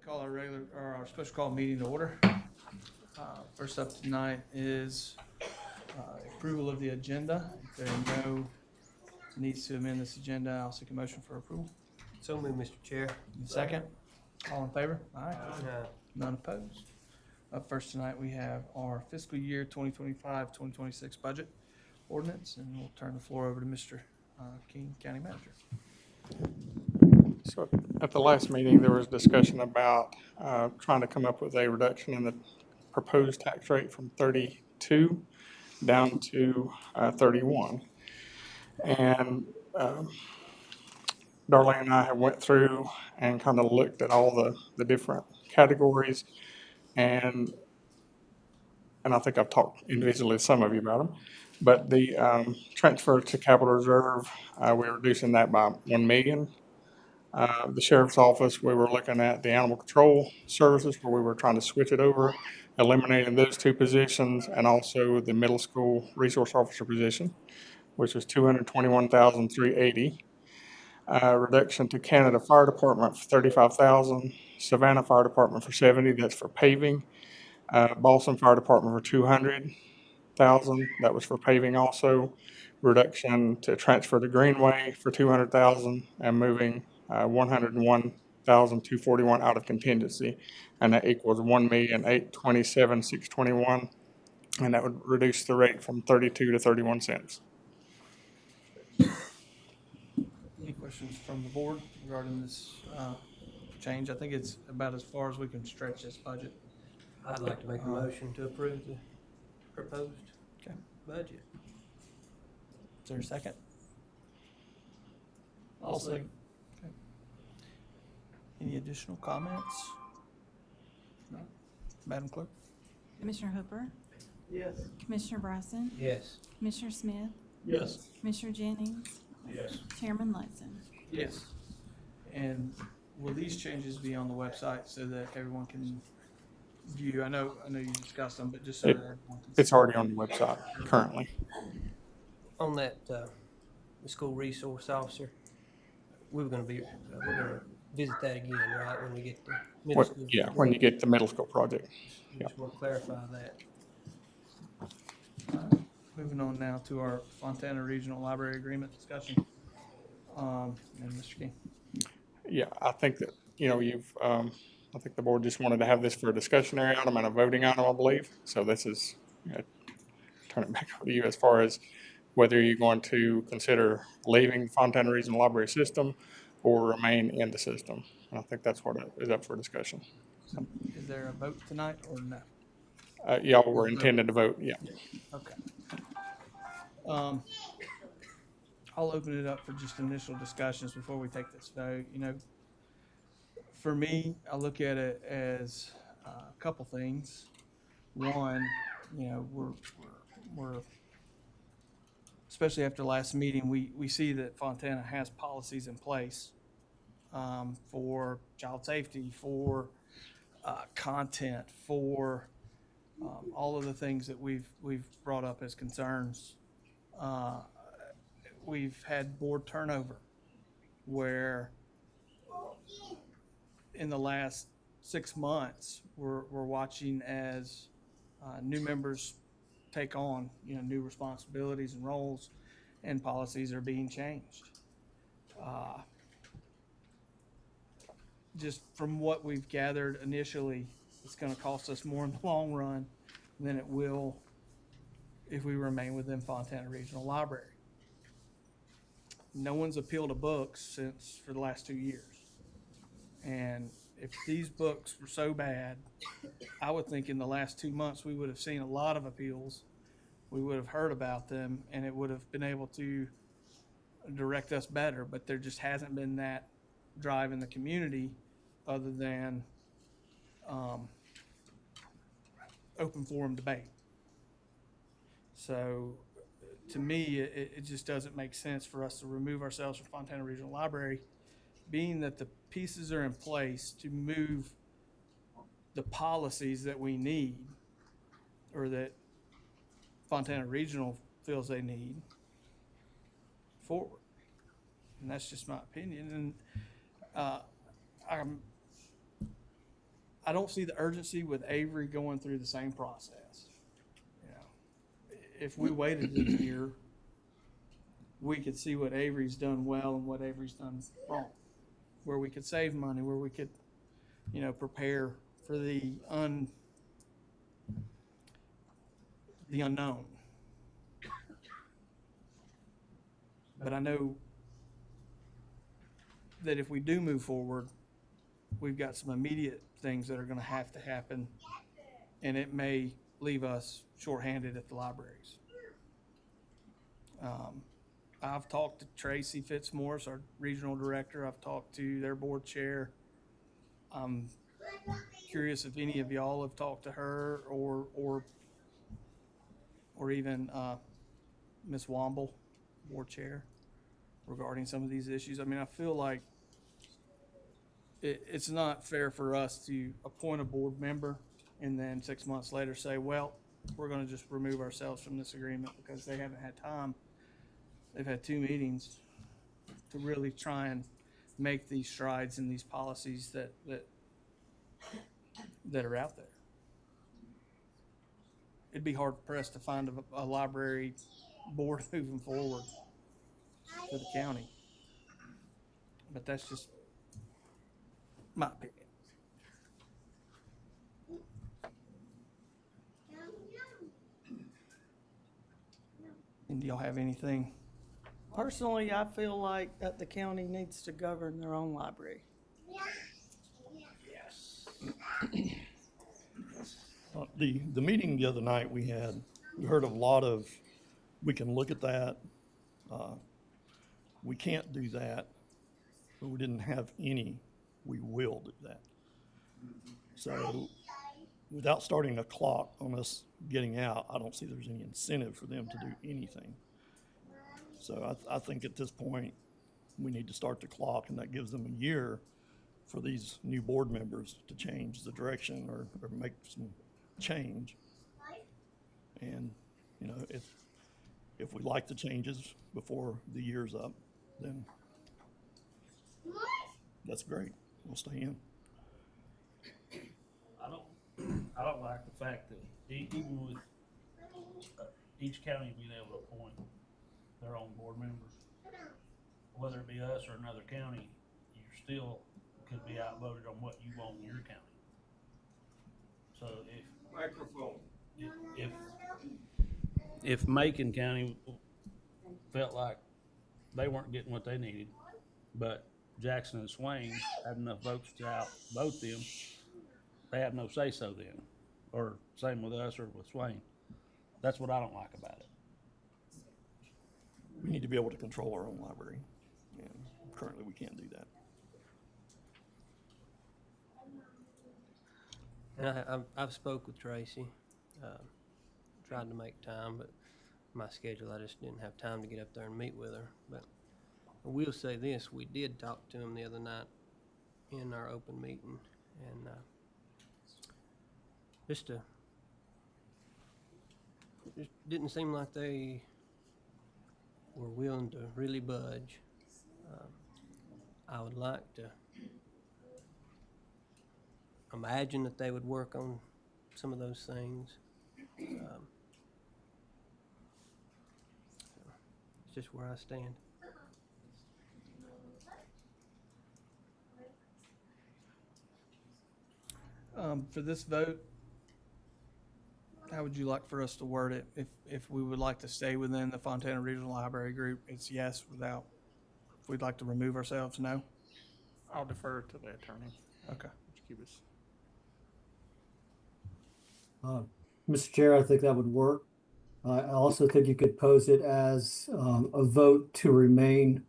Call our regular, or our special call meeting to order. First up tonight is approval of the agenda. If there are no needs to amend this agenda, I'll seek a motion for approval. So moved, Mr. Chair. Second, all in favor? Aye. Uh, None opposed. Up first tonight, we have our fiscal year 2025-2026 budget ordinance, and we'll turn the floor over to Mr. King, County Manager. So at the last meeting, there was discussion about trying to come up with a reduction in the proposed tax rate from 32 down to 31. And Darlene and I have went through and kind of looked at all the different categories, and I think I've talked individually to some of you about them. But the transfer to capital reserve, we're reducing that by $1 million. The sheriff's office, we were looking at the animal control services where we were trying to switch it over, eliminating those two positions, and also the middle school resource officer position, which was $221,380. Reduction to Canada Fire Department for $35,000, Savannah Fire Department for $70,000, that's for paving. Boston Fire Department for $200,000, that was for paving also. Reduction to transfer to Greenway for $200,000 and moving $101,241 out of contingency, and that equals $1,827,621, and that would reduce the rate from 32 to 31 cents. Any questions from the board regarding this change? I think it's about as far as we can stretch this budget. I'd like to make a motion to approve the proposed budget. Is there a second? I'll second. Okay. Any additional comments? No? Madam Clerk? Commissioner Hooper, Yes. Commissioner Bryson, Yes. Commissioner Smith, Yes. Commissioner Jennings, Yes. Chairman Ludson. Yes. And will these changes be on the website so that everyone can view? I know you discussed them, but just so that everyone can. It's already on the website currently. On that, the school resource officer, we're gonna visit that again, right, when we get the middle school? Yeah, when you get the middle school project. Just want to clarify that. Moving on now to our Fontana Regional Library Agreement discussion. And Mr. King. Yeah, I think that, I think the board just wanted to have this for a discussionary item and a voting item, I believe. So this is, turn it back over to you as far as whether you're going to consider leaving the Fontana Regional Library system or remain in the system. And I think that's what is up for discussion. Is there a vote tonight or no? Y'all were intended to vote, yeah. Okay. I'll open it up for just initial discussions before we take this vote. For me, I look at it as a couple things. One, we're especially after last meeting, we see that Fontana has policies in place for child safety, for content, for all of the things that we've brought up as concerns. We've had board turnover where in the last 6 months we're watching as new members take on new responsibilities and roles, and policies are being changed. Just from what we've gathered initially, it's going to cost us more in the long run than it will if we remain within Fontana Regional Library. No one's appealed a book for the last 2 years. And if these books were so bad, I would think in the last 2 months we would have seen a lot of appeals. We would have heard about them, and it would have been able to direct us better. But there just hasn't been that drive in the community other than open forum debate. So to me, it just doesn't make sense for us to remove ourselves from Fontana Regional Library, being that the pieces are in place to move the policies that we need, or that Fontana Regional feels they need, forward. And that's just my opinion. And I don't see the urgency with Avery going through the same process. You know, if we waited a year, we could see what Avery's done well and what Avery's done wrong, where we could save money, where we could, you know, prepare for the unknown. But I know that if we do move forward, we've got some immediate things that are going to happen, and it may leave us shorthanded at the libraries. I've talked to Tracy Fitzmorris, our regional director. I've talked to their board chair. I'm curious if any of y'all have talked to her or even Ms. Womble, board chair, regarding some of these issues. I mean, I feel like it's not fair for us to appoint a board member and then 6 months later say, well, we're going to just remove ourselves from this agreement because they haven't had time. They've had 2 meetings to really try and make these strides in these policies that are out there. It'd be hard pressed to find a library board moving forward for the county. But that's just my opinion. And do y'all have anything? Personally, I feel like that the county needs to govern their own library. The meeting the other night we heard a lot of, we can look at that, we can't do that, but we didn't have any, we will do that. So without starting a clock on us getting out, I don't see there's any incentive for them to do anything. So I think at this point, we need to start the clock, and that gives them a year for these new board members to change the direction or make some change. And, you know, if we like the changes before the year's up, then that's great. We'll stay in. I don't like the fact that even with each county being able to appoint their own board members, whether it be us or another county, you still could be outvoted on what you want in your county. So if Macon County felt like they weren't getting what they needed, but Jackson and Swain had enough votes to outvote them, they have no say-so then. Or same with us or with Swain. That's what I don't like about it. We need to be able to control our own library, and currently we can't do that. And I've spoke with Tracy, tried to make time, but my schedule, I just didn't have time to get up there and meet with her. But I will say this, we did talk to him the other night in our open meeting, and just didn't seem like they were willing to really budge. I would like to imagine that they would work on some of those things. It's just where I stand. For this vote, how would you like for us to word it? If we would like to stay within the Fontana Regional Library Group, it's yes. Without, if we'd like to remove ourselves, no. I'll defer to the attorney. Okay. Keep us. Mr. Chair, I think that would work. I also think you could pose it as a vote to remain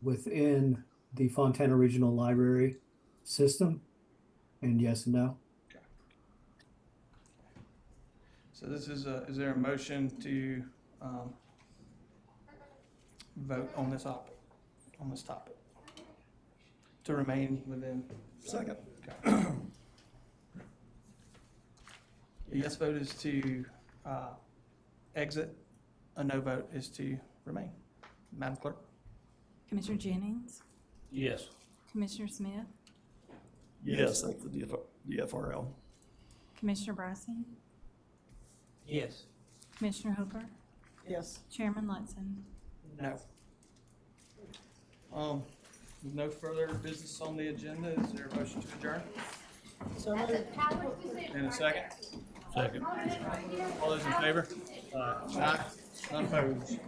within the Fontana Regional Library system, and yes and no. So this is there a motion to vote on this topic? To remain within? Second. Okay. A yes vote is to exit. A no vote is to remain. Madam Clerk? Commissioner Jennings, Yes. Commissioner Smith, Yes, that's the DFRL. Commissioner Bryson? Yes. Commissioner Hooker? Yes. Chairman Ledson? No. With no further business on the agenda, is there a motion to adjourn? So moved. In a second? Second. All those in favor? Aye. None opposed.